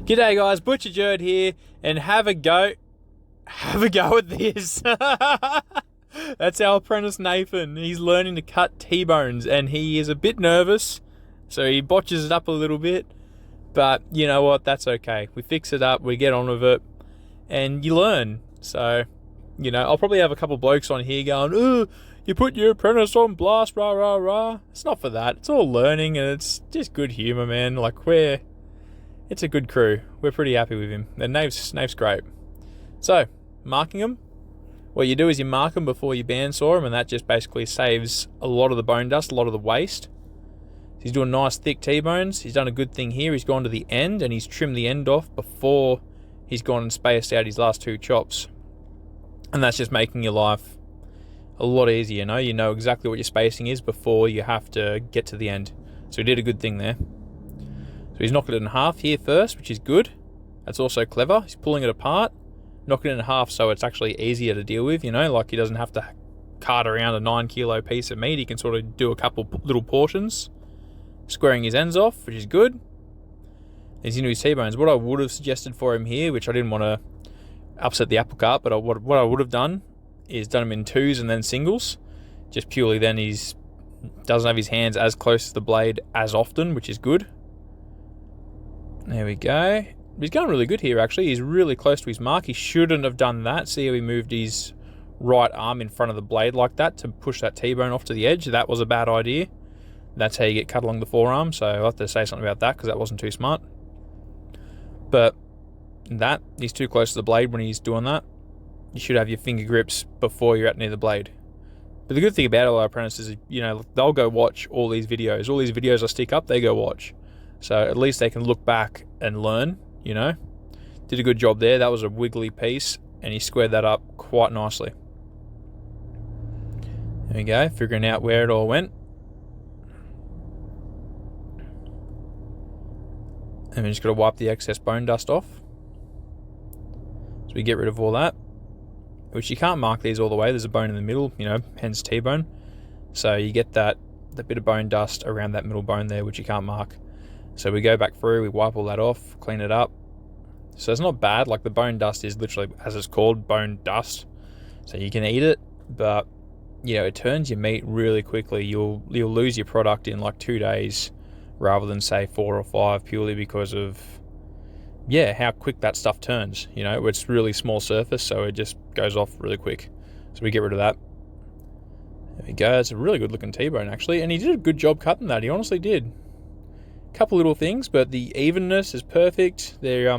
G'day guys, Butcher Jerd here, and have a go at this. That's our apprentice Nathan. He's learning to cut T-bones, and he is a bit nervous, so he botches it up a little bit, but you know what, that's okay. We fix it up, we get on with it, and you learn. So, you know, I'll probably have a couple blokes on here going, "Oh, you put your apprentice on blast, rah, rah, rah." It's not for that. It's all learning, and it's just good humour, man. Like, it's a good crew. We're pretty happy with him. And Nave's great. So, marking him. What you do is you mark him before you bandsaw him, and that just basically saves a lot of the bone dust, a lot of the waste. So he's doing nice thick T-bones. He's done a good thing here. He's gone to the end, and he's trimmed the end off before he's gone and spaced out his last two chops. And that's just making your life a lot easier, you know? You know exactly what your spacing is before you have to get to the end. So he did a good thing there. So he's knocked it in half here first, which is good. That's also clever. He's pulling it apart, knocking it in half so it's actually easier to deal with, you know, like he doesn't have to cart around a 9 kilo piece of meat. He can sort of do a couple little portions, squaring his ends off, which is good. He's into his T-bones. What I would have suggested for him here, which I didn't want to upset the apple cart, but what I would have done is done him in twos and then singles. Just purely then he's doesn't have his hands as close to the blade as often, which is good. There we go. He's going really good here, actually. He's really close to his mark. He shouldn't have done that. See how he moved his right arm in front of the blade like that to push that T-bone off to the edge? That was a bad idea. That's how you get cut along the forearm, so I'll have to say something about that because that wasn't too smart. But he's too close to the blade when he's doing that. You should have your finger grips before you're at near the blade. But the good thing about all our apprentices is, you know, they'll go watch all these videos. All these videos I stick up, they go watch. So at least they can look back and learn, you know. Did a good job there. That was a wiggly piece, and he squared that up quite nicely. There we go, figuring out where it all went. And we just got to wipe the excess bone dust off. So we get rid of all that. Which you can't mark these all the way. There's a bone in the middle, you know, hence T-bone. So you get the bit of bone dust around that middle bone there, which you can't mark. So we go back through, we wipe all that off, clean it up. So it's not bad. Like, the bone dust is literally, as it's called, bone dust. So you can eat it, but you know, it turns your meat really quickly. You'll lose your product in like 2 days rather than say 4 or 5, purely because of how quick that stuff turns. You know, it's really small surface, so it just goes off really quick. So we get rid of that. There we go. It's a really good looking T-bone, actually, and he did a good job cutting that. He honestly did. Couple little things, but the evenness is perfect. They're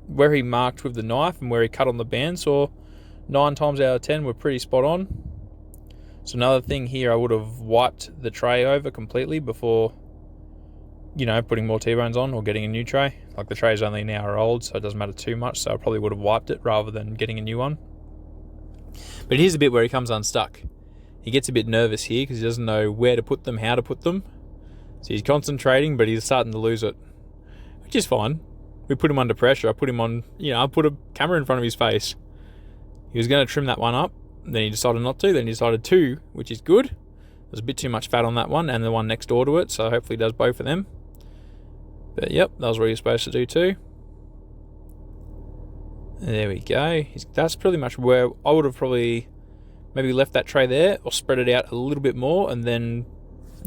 where he marked with the knife and where he cut on the bandsaw, 9 times out of 10 were pretty spot on. So another thing here, I would have wiped the tray over completely before, you know, putting more T-bones on or getting a new tray. Like, the tray is only an hour old, so it doesn't matter too much, so I probably would have wiped it rather than getting a new one. But here's the bit where he comes unstuck. He gets a bit nervous here because he doesn't know where to put them, how to put them. So he's concentrating, but he's starting to lose it, which is fine. We put him under pressure. I put him on, you know, I put a camera in front of his face. He was going to trim that one up, then he decided not to, then he decided to, which is good. There's a bit too much fat on that one and the one next door to it, so hopefully he does both of them. But yep, that was what he was supposed to do too. And there we go. That's pretty much where I would have probably maybe left that tray there or spread it out a little bit more and then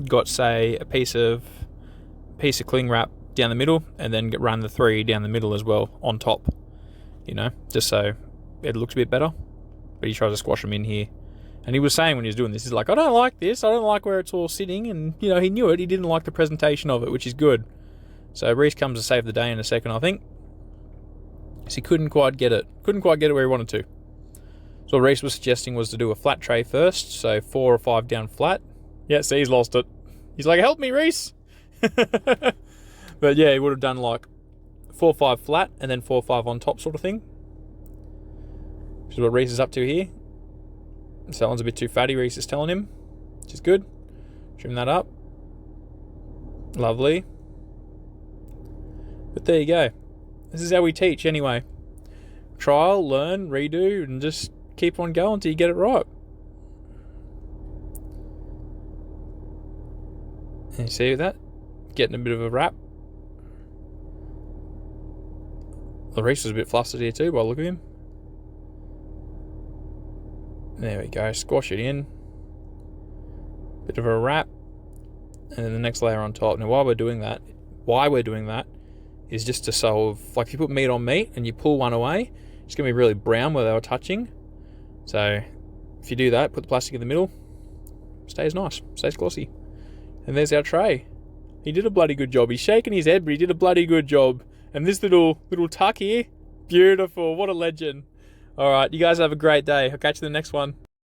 got, say, a piece of cling wrap down the middle and then run the 3 down the middle as well on top, you know, just so it looks a bit better. But he tries to squash them in here, and he was saying when he was doing this, he's like, I don't like this, I don't like where it's all sitting, and you know, he knew it, he didn't like the presentation of it, which is good. So Reese comes to save the day in a second, I think, because he couldn't quite get it where he wanted to. So what Reese was suggesting was to do a flat tray first, so 4 or 5 down flat. Yeah, see, he's lost it. He's like, help me, Reese. But yeah, he would have done like 4 or 5 flat and then 4 or 5 on top sort of thing. Which is what Reese is up to here. So that one's a bit too fatty, Reese is telling him, which is good. Trim that up. Lovely. But there you go. This is how we teach anyway. Trial, learn, redo, and just keep on going until you get it right. And you see that? Getting a bit of a wrap. Reese is a bit flustered here too by the look of him. There we go, squash it in. Bit of a wrap. And then the next layer on top. Now why we're doing that is just to solve, like if you put meat on meat and you pull one away, it's going to be really brown where they were touching. So if you do that, put the plastic in the middle, stays nice, stays glossy. And there's our tray. He did a bloody good job. He's shaking his head, but he did a bloody good job. And this little tuck here, beautiful, what a legend. All right, you guys have a great day. I'll catch you in the next one.